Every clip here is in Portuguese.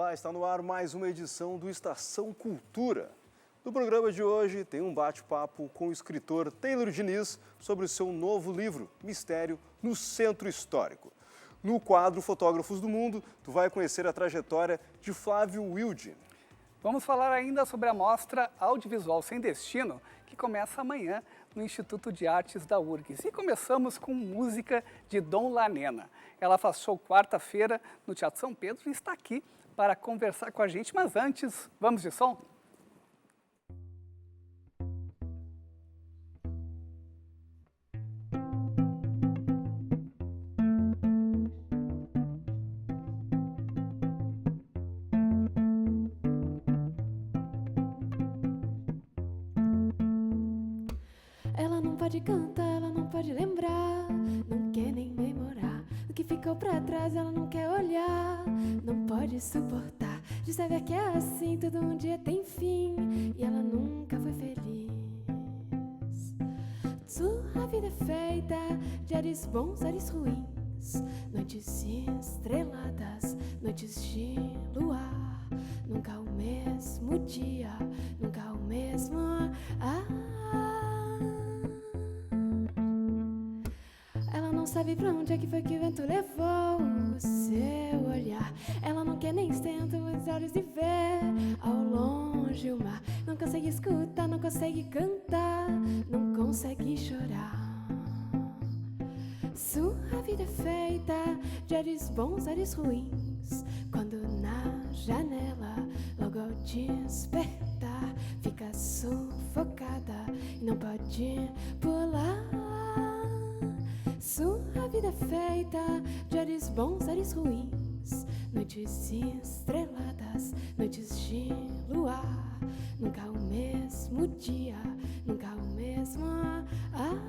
Olá, está no ar mais uma edição do Estação Cultura. No programa de hoje tem um bate-papo com o escritor Taylor Diniz sobre o seu novo livro, Mistério no Centro Histórico. No quadro Fotógrafos do Mundo, tu vai conhecer a trajetória de Flávio Wilde. Vamos falar ainda sobre a mostra Audiovisual Sem Destino, que começa amanhã no Instituto de Artes da URGS. E começamos com música de Dom Lanena. Ela faz show quarta-feira no Teatro São Pedro e está aqui para conversar com a gente. Mas antes, vamos de som? Ela não pode cantar, ela não pode lembrar, não quer nem memorar. O que ficou pra trás ela não quer olhar, não pode suportar de saber que é assim, tudo um dia tem fim e ela nunca foi feliz. Sua vida é feita de ares bons, ares ruins, noites estreladas, noites de luar. Nunca o mesmo dia, nunca o mesmo ar. Ela não sabe pra onde é que foi que o vento levou o seu olhar. Ela não quer nem estender os olhos de ver ao longe o mar. Não consegue escutar, não consegue cantar, não consegue chorar. Sua vida é feita de ares bons, ares ruins. Quando na janela, logo ao despertar, fica sufocada e não pode pular. Sua vida é feita de ares bons, ares ruins, noites estreladas, noites de luar. Nunca o mesmo dia, nunca o mesmo ar.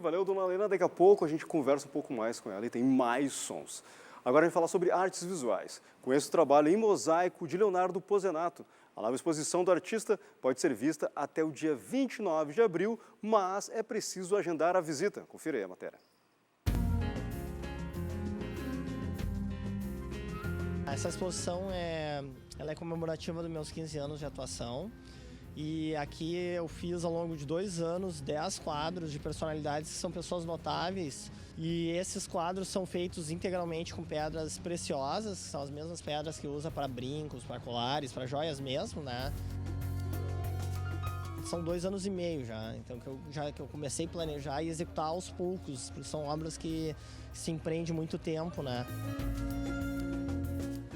Valeu, Dona Helena. Daqui a pouco a gente conversa um pouco mais com ela e tem mais sons. Agora a gente vai falar sobre artes visuais. Conheço o trabalho em mosaico de Leonardo Pozenato. A nova exposição do artista pode ser vista até o dia 29 de abril, mas é preciso agendar a visita. Confira aí a matéria. Essa exposição ela é comemorativa dos meus 15 anos de atuação. E aqui eu fiz ao longo de 2 anos 10 quadros de personalidades que são pessoas notáveis. E esses quadros são feitos integralmente com pedras preciosas, que são as mesmas pedras que usa para brincos, para colares, para joias mesmo, né? São 2 anos e meio já, então que eu comecei a planejar e executar aos poucos, porque são obras que se empreende muito tempo, né?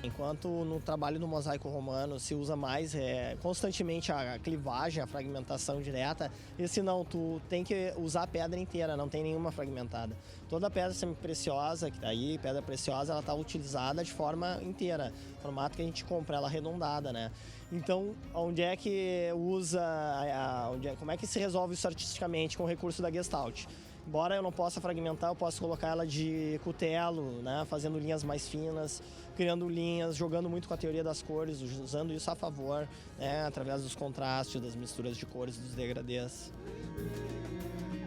Enquanto no trabalho no mosaico romano se usa mais constantemente a clivagem, a fragmentação direta, esse não, tu tem que usar a pedra inteira, não tem nenhuma fragmentada. Toda pedra semi-preciosa, que daí, pedra preciosa, ela está utilizada de forma inteira, formato que a gente compra ela arredondada, né? Então, onde é que usa, como é que se resolve isso artisticamente com o recurso da Gestalt? Embora eu não possa fragmentar, eu posso colocar ela de cutelo, né, fazendo linhas mais finas, criando linhas, jogando muito com a teoria das cores, usando isso a favor, né, através dos contrastes, das misturas de cores, dos degradês.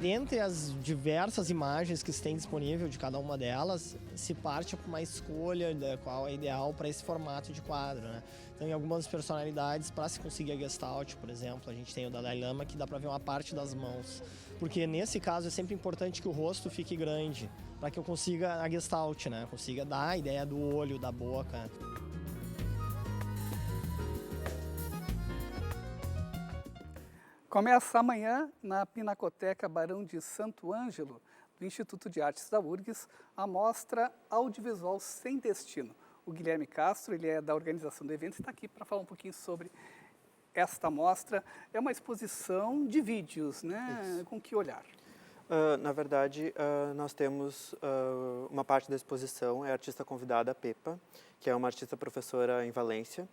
dentre as diversas imagens que se tem disponível de cada uma delas, se parte para uma escolha de qual é ideal para esse formato de quadro, né? Então, em algumas personalidades, para se conseguir a Gestalt, por exemplo, a gente tem o Dalai Lama, que dá para ver uma parte das mãos. Porque nesse caso é sempre importante que o rosto fique grande, para que eu consiga a Gestalt, né? Consiga dar a ideia do olho, da boca. Começa amanhã, na Pinacoteca Barão de Santo Ângelo, do Instituto de Artes da URGS, a mostra Audiovisual Sem Destino. O Guilherme Castro, ele é da organização do evento, está aqui para falar um pouquinho sobre esta mostra. É uma exposição de vídeos, né? Isso. Com que olhar? Na verdade, nós temos uma parte da exposição, é a artista convidada, a Pepa, que é uma artista professora em Valência.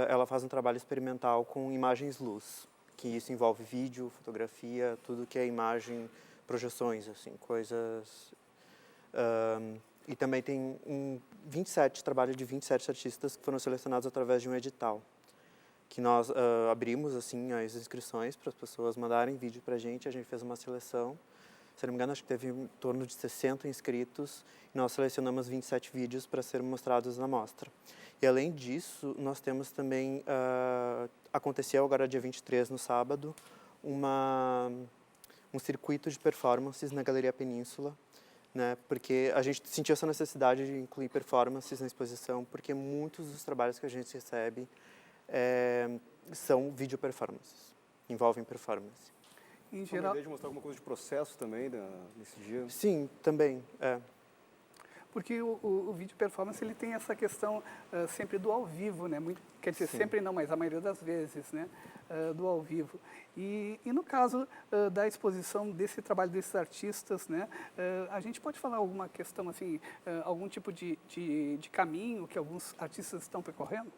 Ela faz um trabalho experimental com imagens-luz, que isso envolve vídeo, fotografia, tudo que é imagem, projeções, assim, coisas... E também tem 27 trabalhos de 27 artistas que foram selecionados através de um edital, que nós abrimos assim as inscrições para as pessoas mandarem vídeo para a gente fez uma seleção. Se não me engano, acho que teve em torno de 60 inscritos e nós selecionamos 27 vídeos para serem mostrados na mostra. E além disso, nós temos também, aconteceu agora dia 23, no sábado, um circuito de performances na Galeria Península, né? Porque a gente sentiu essa necessidade de incluir performances na exposição, porque muitos dos trabalhos que a gente recebe são vídeo performances, envolvem performance. Em Uma geral, ideia de mostrar alguma coisa de processo também nesse dia? Sim, também. porque o vídeo performance ele tem essa questão sempre do ao vivo, né? Quer dizer, Sim. sempre não, mas a maioria das vezes, né? Do ao vivo. E no caso da exposição desse trabalho desses artistas, né? A gente pode falar alguma questão, assim, algum tipo de caminho que alguns artistas estão percorrendo?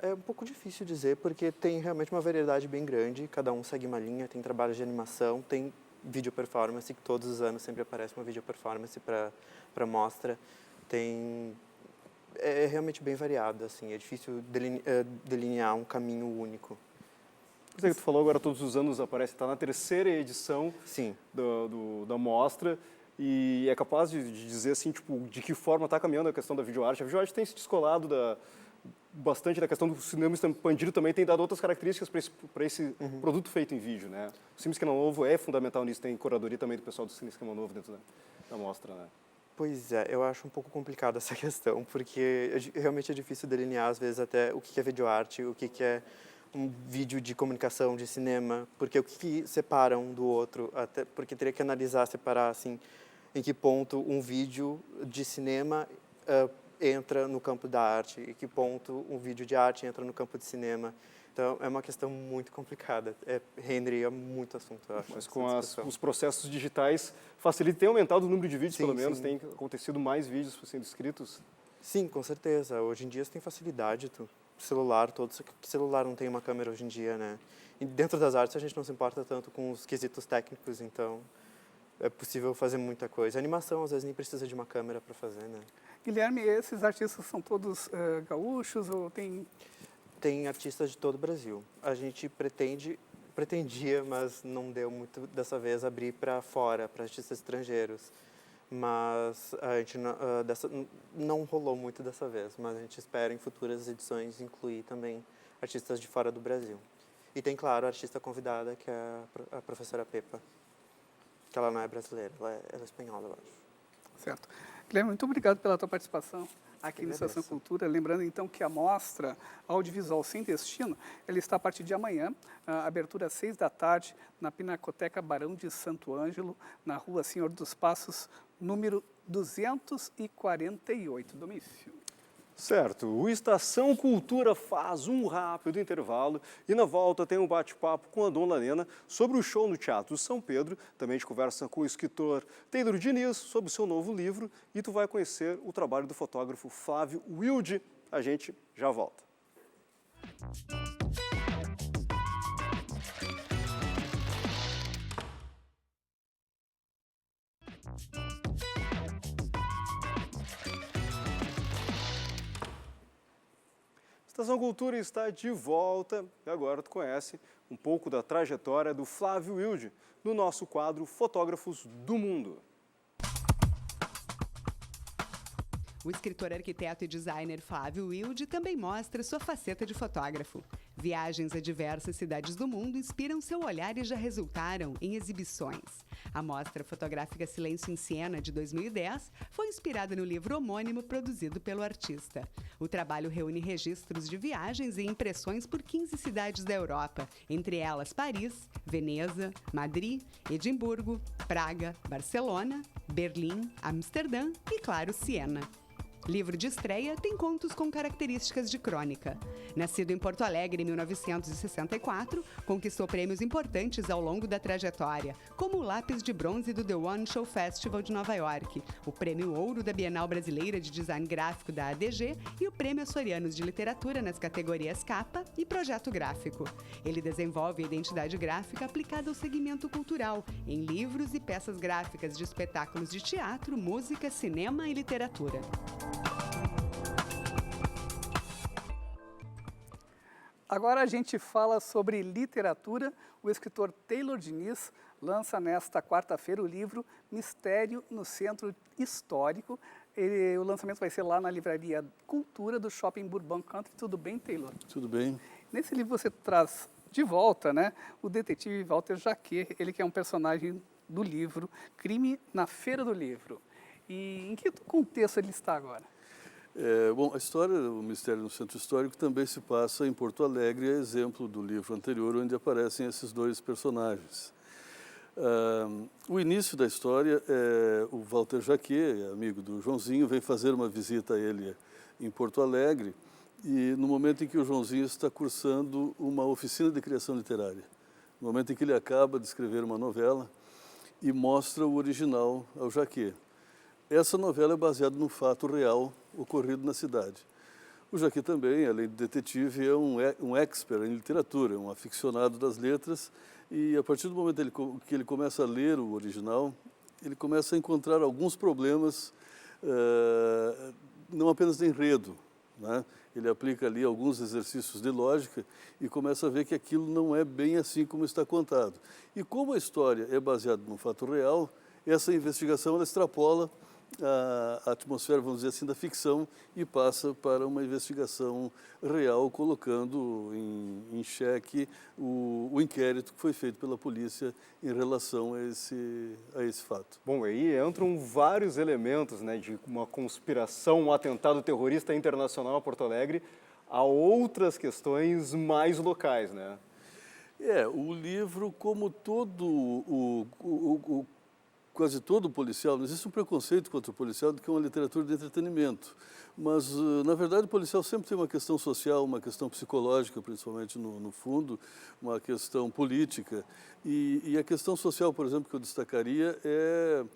É um pouco difícil dizer, porque tem realmente uma variedade bem grande, cada um segue uma linha, tem trabalhos de animação, tem vídeo performance, que todos os anos sempre aparece uma vídeo performance para mostra. É realmente bem variado, assim, é difícil delinear um caminho único. Você que tu falou agora, todos os anos aparece, está na terceira edição Sim. da mostra, e é capaz de dizer assim, tipo, de que forma está caminhando a questão da videoarte. A videoarte tem se descolado bastante da questão do cinema expandido, também tem dado outras características para esse produto feito em vídeo, né? O Cine Esquema Novo é fundamental nisso, tem curadoria também do pessoal do Cine Esquema Novo dentro da mostra, né? Pois é, eu acho um pouco complicada essa questão, porque realmente é difícil delinear, às vezes, até o que é videoarte, o que é um vídeo de comunicação, de cinema, porque o que separa um do outro, até porque teria que analisar, separar, assim, em que ponto um vídeo de cinema entra no campo da arte, em que ponto um vídeo de arte entra no campo de cinema. Então, é uma questão muito complicada, renderia muito assunto, eu acho. Mas com os processos digitais, tem aumentado o número de vídeos, Sim, pelo menos, sim. tem acontecido mais vídeos sendo escritos. Sim, com certeza. Hoje em dia você tem facilidade, celular, celular não tem uma câmera hoje em dia, né? E dentro das artes a gente não se importa tanto com os quesitos técnicos, então é possível fazer muita coisa. A animação, às vezes, nem precisa de uma câmera para fazer, né? Guilherme, esses artistas são todos gaúchos ou tem... Tem artistas de todo o Brasil. A gente pretendia, mas não deu muito dessa vez, abrir para fora, para artistas estrangeiros. Mas a gente não rolou muito dessa vez, mas a gente espera em futuras edições incluir também artistas de fora do Brasil. E tem, claro, a artista convidada, que é a professora Pepa, que ela não é brasileira, ela é espanhola, eu acho. Certo. Guilherme, muito obrigado pela tua participação aqui no Estação agradeço. Cultura. Lembrando, então, que a mostra Audiovisual Sem Destino, ela está a partir de amanhã, a abertura às 6 da tarde, na Pinacoteca Barão de Santo Ângelo, na Rua Senhor dos Passos, número 248, Domício. Certo, o Estação Cultura faz um rápido intervalo e na volta tem um bate-papo com a Dona Lena sobre o show no Teatro São Pedro. Também a gente conversa com o escritor Taylor Diniz sobre o seu novo livro e tu vai conhecer o trabalho do fotógrafo Flávio Wilde. A gente já volta. Estação Cultura está de volta e agora tu conhece um pouco da trajetória do Flávio Wilde. no nosso quadro Fotógrafos do Mundo. O escritor, arquiteto e designer Flávio Wilde também mostra sua faceta de fotógrafo. Viagens a diversas cidades do mundo inspiram seu olhar e já resultaram em exibições. A mostra fotográfica Silêncio em Siena, de 2010, foi inspirada no livro homônimo produzido pelo artista. O trabalho reúne registros de viagens e impressões por 15 cidades da Europa, entre elas Paris, Veneza, Madrid, Edimburgo, Praga, Barcelona, Berlim, Amsterdã e, claro, Siena. Livro de estreia tem contos com características de crônica. Nascido em Porto Alegre em 1964, conquistou prêmios importantes ao longo da trajetória, como o Lápis de Bronze do The One Show Festival de Nova York, o Prêmio Ouro da Bienal Brasileira de Design Gráfico da ADG e o Prêmio Açorianos de Literatura nas categorias Capa e Projeto Gráfico. Ele desenvolve a identidade gráfica aplicada ao segmento cultural, em livros e peças gráficas de espetáculos de teatro, música, cinema e literatura. Agora a gente fala sobre literatura. O escritor Taylor Diniz lança nesta quarta-feira o livro Mistério no Centro Histórico. O lançamento vai ser lá na Livraria Cultura do Shopping Bourbon Country. Tudo bem, Taylor? Tudo bem. Nesse livro você traz de volta, né, o detetive Walter Jacquet, ele que é um personagem do livro Crime na Feira do Livro. E em que contexto ele está agora? Bom, a história do Mistério no Centro Histórico também se passa em Porto Alegre, é exemplo do livro anterior, onde aparecem esses dois personagens. O início da história é o Walter Jacquet, amigo do Joãozinho, vem fazer uma visita a ele em Porto Alegre, e no momento em que o Joãozinho está cursando uma oficina de criação literária, no momento em que ele acaba de escrever uma novela e mostra o original ao Jacquet. Essa novela é baseada num fato real ocorrido na cidade. O Jacquet também, além de detetive, é um expert em literatura, um aficionado das letras, e a partir do momento que ele começa a ler o original, ele começa a encontrar alguns problemas, não apenas de enredo, né? Ele aplica ali alguns exercícios de lógica e começa a ver que aquilo não é bem assim como está contado. E como a história é baseada num fato real, essa investigação ela extrapola a atmosfera, vamos dizer assim, da ficção e passa para uma investigação real, colocando em xeque o inquérito que foi feito pela polícia em relação a esse fato. Bom, aí entram vários elementos, né, de uma conspiração, um atentado terrorista internacional a Porto Alegre, a outras questões mais locais, né? O livro, como quase todo policial, não existe um preconceito contra o policial do que uma literatura de entretenimento. Mas, na verdade, o policial sempre tem uma questão social, uma questão psicológica, principalmente no fundo, uma questão política. E a questão social, por exemplo, que eu destacaria é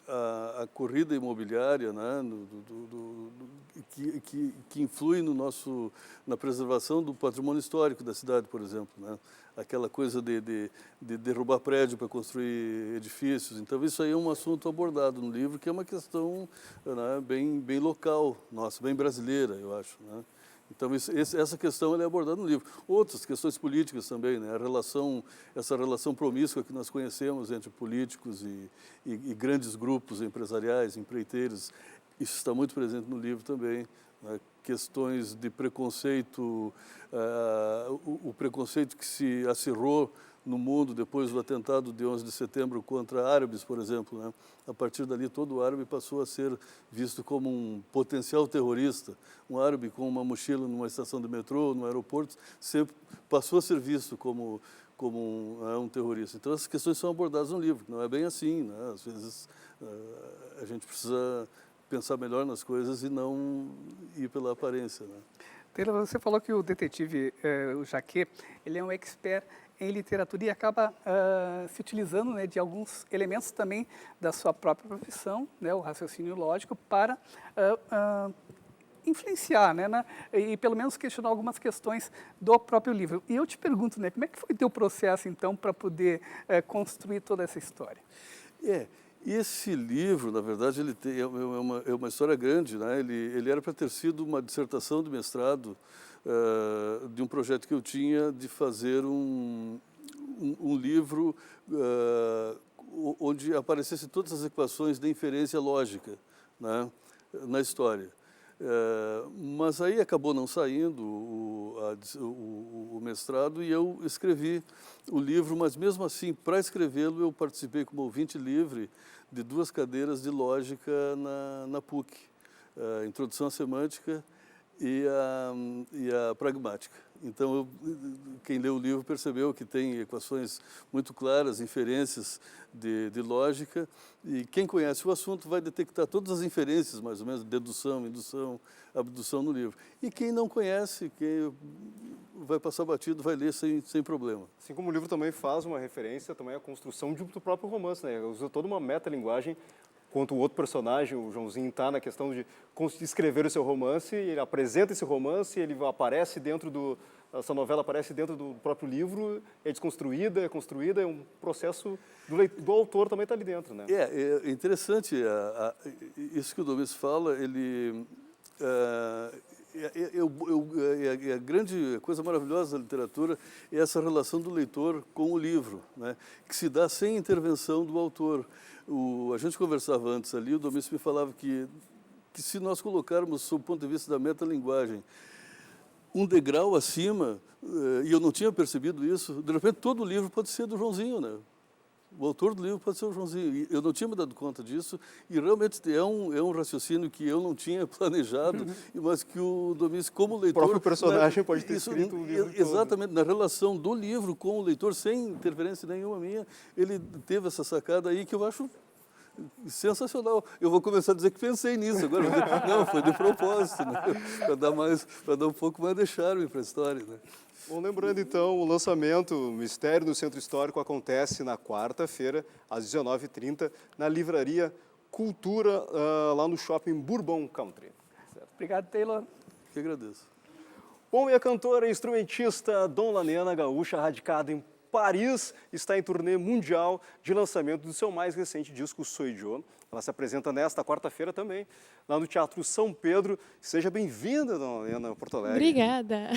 a corrida imobiliária, né, que influi na preservação do patrimônio histórico da cidade, por exemplo, né? Aquela coisa de derrubar prédio para construir edifícios. Então, isso aí é um assunto abordado no livro, que é uma questão, né, bem local, nossa, bem brasileira, eu acho, né? Então, essa questão ela é abordada no livro. Outras questões políticas também, né? Essa relação promíscua que nós conhecemos entre políticos e grandes grupos empresariais, empreiteiros, isso está muito presente no livro também. Né? Questões de preconceito, o preconceito que se acirrou no mundo depois do atentado de 11 de setembro contra árabes, por exemplo, né? A partir dali, todo árabe passou a ser visto como um potencial terrorista. Um árabe com uma mochila numa estação de metrô, no aeroporto, sempre passou a ser visto como um terrorista. Então, essas questões são abordadas no livro. Não é bem assim, né? Às vezes, a gente precisa pensar melhor nas coisas e não ir pela aparência, né? Taylor, você falou que o detetive, o Jacquet, ele é um expert em literatura e acaba se utilizando, né, de alguns elementos também da sua própria profissão, né, o raciocínio lógico, para influenciar, né, e pelo menos questionar algumas questões do próprio livro. E eu te pergunto, né, como é que foi o teu processo, então, para poder construir toda essa história? Esse livro, na verdade, é uma história grande, né? Ele era para ter sido uma dissertação de mestrado de um projeto que eu tinha de fazer um livro onde aparecessem todas as equações de inferência lógica, né, na história. Mas aí acabou não saindo o mestrado e eu escrevi o livro, mas mesmo assim, para escrevê-lo, eu participei como ouvinte livre de 2 cadeiras de lógica na PUC, a Introdução à Semântica e a Pragmática. Então, quem leu o livro percebeu que tem equações muito claras, inferências de lógica, e quem conhece o assunto vai detectar todas as inferências, mais ou menos, dedução, indução, abdução no livro. E quem não conhece, quem vai passar batido, vai ler sem problema. Assim como o livro também faz uma referência também à construção do próprio romance, né? Usa toda uma metalinguagem, enquanto o outro personagem, o Joãozinho, está na questão de escrever o seu romance, ele apresenta esse romance, ele aparece essa novela aparece dentro do próprio livro, é desconstruída, é construída, é um processo do autor também está ali dentro, né? É interessante, isso que o Domis fala, a grande coisa maravilhosa da literatura é essa relação do leitor com o livro, né, que se dá sem intervenção do autor. A gente conversava antes ali, o Domingos me falava que se nós colocarmos, sob o ponto de vista da metalinguagem, um degrau acima, e eu não tinha percebido isso, de repente todo o livro pode ser do Joãozinho, né? O autor do livro pode ser o Joãozinho. E eu não tinha me dado conta disso, e realmente é um raciocínio que eu não tinha planejado, mas que o Domingos, como leitor... O próprio personagem pode ter escrito o livro exatamente, na relação do livro com o leitor, sem interferência nenhuma minha, ele teve essa sacada aí que eu acho sensacional. Eu vou começar a dizer que pensei nisso agora. Não, foi de propósito, né? Para dar um pouco mais de charme para a história, né? Bom, lembrando então, o lançamento Mistério no Centro Histórico acontece na quarta-feira, às 19h30, na livraria Cultura, lá no shopping Bourbon Country. Certo. Obrigado, Taylor. Que agradeço. Bom, e a cantora e instrumentista Dom Lanena, gaúcha, radicada em Paris, está em turnê mundial de lançamento do seu mais recente disco, Soy Yo. Ela se apresenta nesta quarta-feira também, lá no Teatro São Pedro. Seja bem-vinda, Dona Helena, Porto Alegre. Obrigada.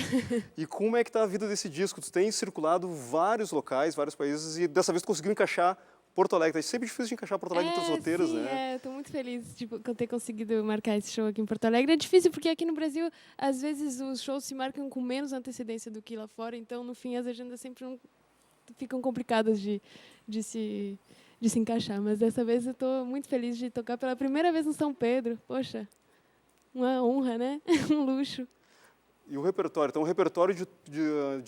E como é que está a vida desse disco? Tu tem circulado vários locais, vários países, e dessa vez tu conseguiu encaixar Porto Alegre. É sempre difícil de encaixar Porto Alegre em todos os roteiros, sim, né? Estou muito feliz de ter conseguido marcar esse show aqui em Porto Alegre. É difícil porque aqui no Brasil, às vezes, os shows se marcam com menos antecedência do que lá fora, então, no fim, as agendas sempre não ficam complicadas de se encaixar. Mas dessa vez eu estou muito feliz de tocar pela primeira vez no São Pedro. Poxa, uma honra, né? Um luxo. E o repertório? Então, o repertório de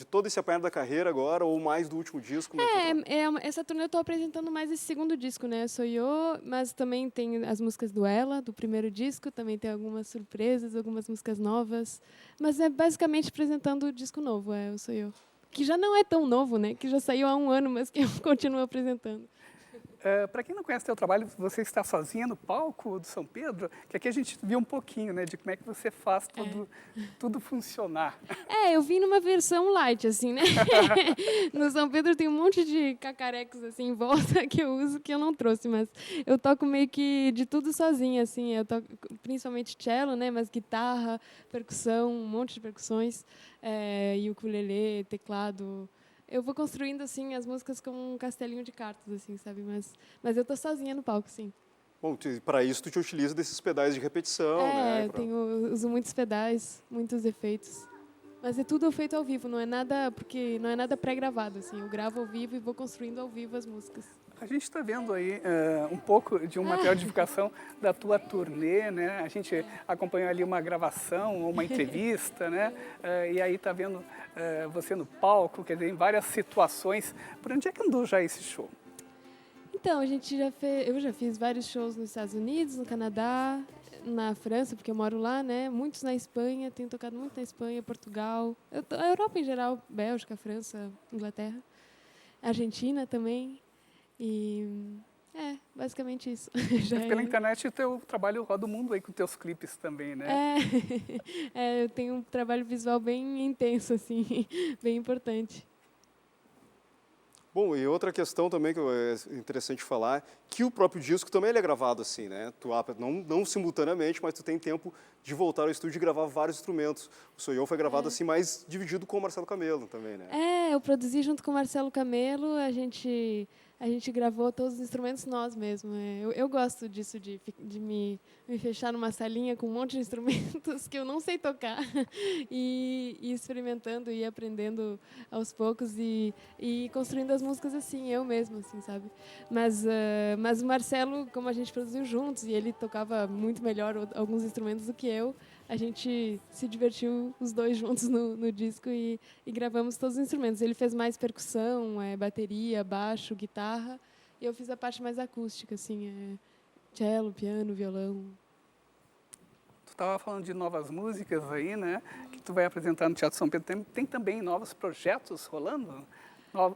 todo esse apanhado da carreira agora, ou mais do último disco? Essa turnê eu estou apresentando mais esse segundo disco, né? Sou Eu, mas também tem as músicas do Ela, do primeiro disco, também tem algumas surpresas, algumas músicas novas. Mas é basicamente apresentando o disco novo, o Sou Eu. Que já não é tão novo, né? Que já saiu há um ano, mas que eu continuo apresentando. Para quem não conhece o teu trabalho, você está sozinha no palco do São Pedro, que aqui a gente viu um pouquinho, né, de como é que você faz tudo funcionar. Eu vim numa versão light, assim, né? No São Pedro tem um monte de cacarecos, assim, em volta que eu uso, que eu não trouxe, mas eu toco meio que de tudo sozinha, assim. Eu toco principalmente cello, né, mas guitarra, percussão, um monte de percussões, e ukulele, teclado. Eu vou construindo, assim, as músicas como um castelinho de cartas, assim, sabe? Mas eu tô sozinha no palco, sim. Bom, para isso tu te utiliza desses pedais de repetição, né? Eu uso muitos pedais, muitos efeitos. Mas é tudo feito ao vivo, não é nada pré-gravado, assim. Eu gravo ao vivo e vou construindo ao vivo as músicas. A gente está vendo aí um pouco de um material de divulgação da tua turnê, né? A gente acompanhou ali uma gravação, uma entrevista, né? E aí está vendo você no palco, quer dizer, em várias situações. Por onde é que andou já esse show? Então, eu já fiz vários shows nos Estados Unidos, no Canadá, na França, porque eu moro lá, né? Muitos na Espanha, tenho tocado muito na Espanha, Portugal, a Europa em geral, Bélgica, França, Inglaterra, Argentina também. E basicamente isso. Pela internet o teu trabalho roda o mundo aí com teus clipes também, né? Eu tenho um trabalho visual bem intenso, assim, bem importante. Bom, e outra questão também que é interessante falar, que o próprio disco também ele é gravado assim, né? Não simultaneamente, mas tu tem tempo de voltar ao estúdio e gravar vários instrumentos. O Sou Eu foi gravado assim, mas dividido com o Marcelo Camelo também, né? Eu produzi junto com o Marcelo Camelo, a gente gravou todos os instrumentos nós mesmos. Eu gosto disso, de me fechar numa salinha com um monte de instrumentos que eu não sei tocar e experimentando e aprendendo aos poucos e construindo as músicas assim, eu mesma, assim, sabe? Mas o Marcelo, como a gente produziu juntos e ele tocava muito melhor alguns instrumentos do que eu, a gente se divertiu os dois juntos no disco e gravamos todos os instrumentos. Ele fez mais percussão, bateria, baixo, guitarra, e eu fiz a parte mais acústica, assim, cello, piano, violão. Tu estava falando de novas músicas aí, né? Que tu vai apresentar no Teatro São Pedro. Tem também novos projetos rolando?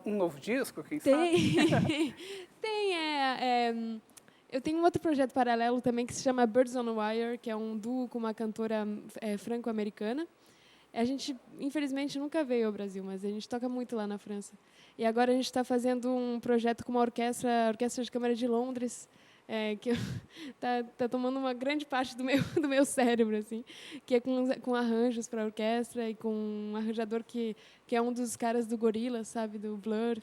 Um novo disco, quem sabe? Tem, eu tenho um outro projeto paralelo também que se chama Birds on a Wire, que é um duo com uma cantora franco-americana. A gente, infelizmente, nunca veio ao Brasil, mas a gente toca muito lá na França. E agora a gente está fazendo um projeto com a Orquestra de Câmara de Londres, que tá tomando uma grande parte do meu cérebro, assim, que é com arranjos para a orquestra e com um arranjador que é um dos caras do Gorillaz, sabe, do Blur.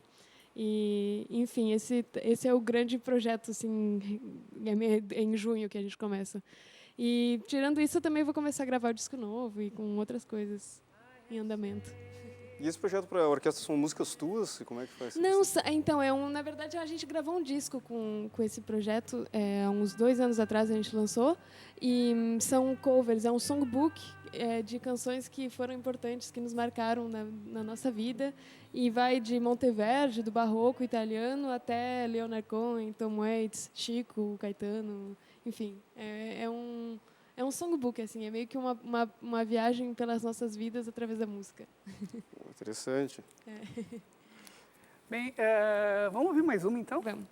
E, enfim, esse é o grande projeto, assim, em junho que a gente começa. E, tirando isso, eu também vou começar a gravar o disco novo e com outras coisas em andamento. E esse projeto para a orquestra são músicas tuas? Como é que faz? Não, então, na verdade, a gente gravou um disco com esse projeto, há uns 2 anos atrás a gente lançou, e são covers, é um songbook de canções que foram importantes, que nos marcaram na nossa vida, e vai de Monteverdi, do barroco italiano, até Leonard Cohen, Tom Waits, Chico, Caetano, enfim, é um songbook, assim, é meio que uma viagem pelas nossas vidas através da música. Interessante. Bem, vamos ouvir mais uma, então? Vamos.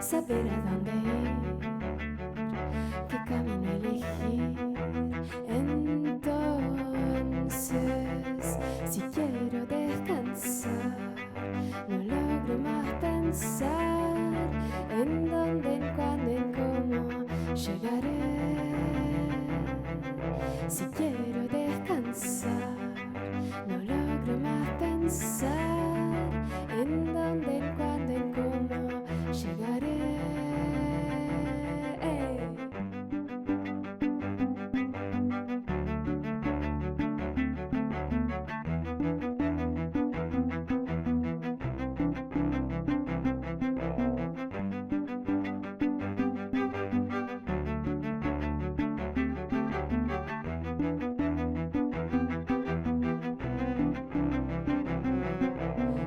Saber a dónde ir, qué camino elegir. Entonces, si quiero descansar, no logro más pensar en dónde, en cuándo, en cómo llegaré. Si quiero descansar, no logro más pensar en dónde, en cuándo, en cómo llegaré.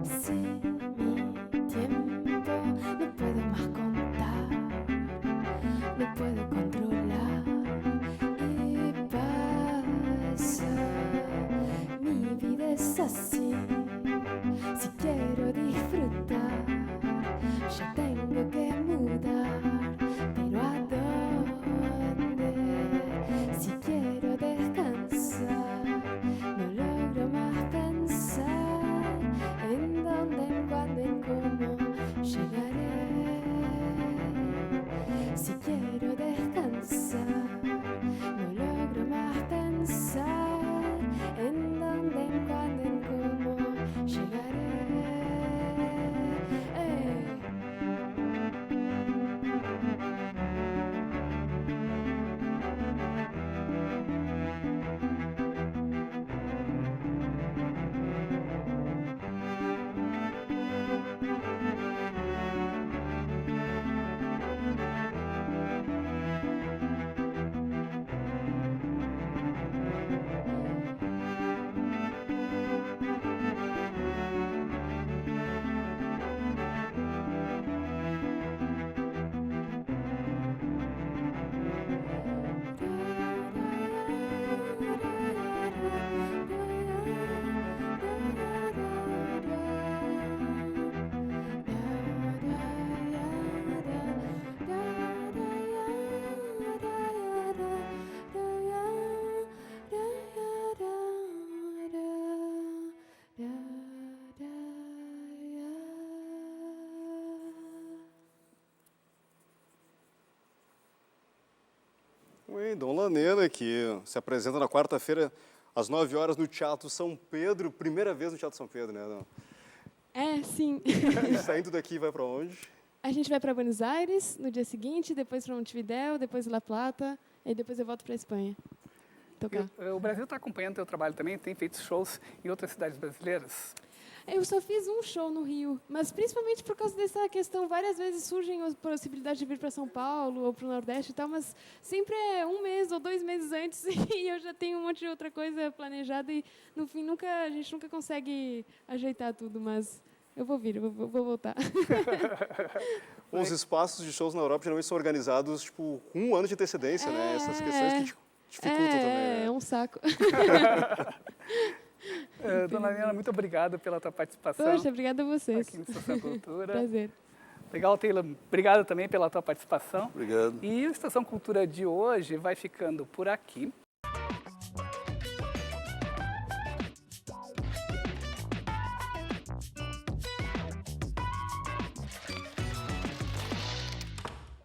Si mi Nena, que se apresenta na quarta-feira, às 9 horas, no Teatro São Pedro. Primeira vez no Teatro São Pedro, né? É, sim. E saindo daqui, vai para onde? A gente vai para Buenos Aires no dia seguinte, depois para Montevidéu, depois La Plata, e depois eu volto para a Espanha. Tocar. O Brasil está acompanhando o teu trabalho também? Tem feito shows em outras cidades brasileiras? Eu só fiz um show no Rio, mas principalmente por causa dessa questão, várias vezes surgem as possibilidades de vir para São Paulo ou para o Nordeste e tal, mas sempre é 1 mês ou 2 meses antes e eu já tenho um monte de outra coisa planejada e, no fim, a gente nunca consegue ajeitar tudo, mas eu vou vir, eu vou voltar. Os espaços de shows na Europa geralmente são organizados tipo, com 1 ano de antecedência, né? Essas questões que dificultam também. Né? É um saco. Dona Nena, muito obrigado pela tua participação. Poxa, obrigada a vocês. Aqui no Estação Cultura. Prazer. Legal, Taylor. Obrigado também pela tua participação. Obrigado. E o Estação Cultura de hoje vai ficando por aqui.